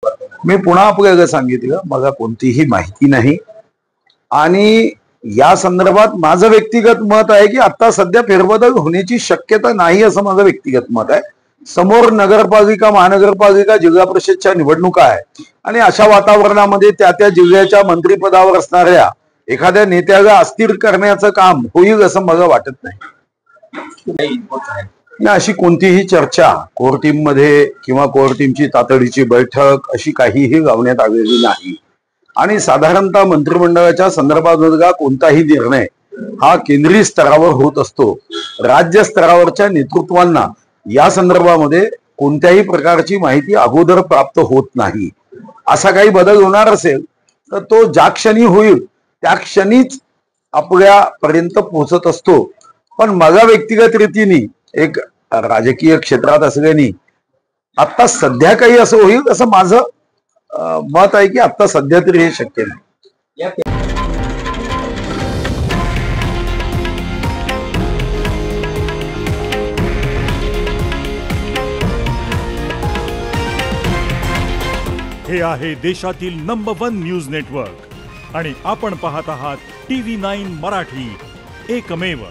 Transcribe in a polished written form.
मी पुन्हा आपल्याला सांगितलं, मला कोणतीही माहिती नाही आणि या संदर्भात माझं व्यक्तिगत मत आहे की आता सध्या फेरबदल होण्याची शक्यता नाही असं माझं व्यक्तिगत मत आहे। समोर नगरपालिका, महानगरपालिका, जिल्हा परिषदच्या निवडणुका आहे आणि अशा वातावरणामध्ये त्या जिल्ह्याच्या मंत्रिपदावर असणाऱ्या एखाद्या नेत्याला अस्थिर करण्याचं काम होईल असं मला वाटत नाही। अशी कोणतीही चर्चा कोर टीम मध्ये किंवा कोर टीमची तातडीची बैठक अशी काहीही लावण्यात आलेली नाही आणि साधारणतः मंत्रिमंडळाच्या संदर्भातला कोणताही निर्णय हा केंद्रीय स्तरावर होत असतो। राज्य स्तरावरच्या नेतृत्वांना या संदर्भामध्ये कोणत्याही प्रकारची माहिती अगोदर प्राप्त होत नाही। असा काही बदल होणार असेल तर तो ज्या क्षणी होईल त्या क्षणीच आपल्यापर्यंत पोहोचत असतो। पण मला व्यक्तिगत रीतीने एक राजकीय क्षेत्रात असल्याने आता सध्या काही असं होईल असं माझं मत आहे की आता सध्या तरी हे शक्य नाही। हे आहे देशातील नंबर 1 न्यूज नेटवर्क आणि आपण पाहत आहात TV9 मराठी, एकमेव।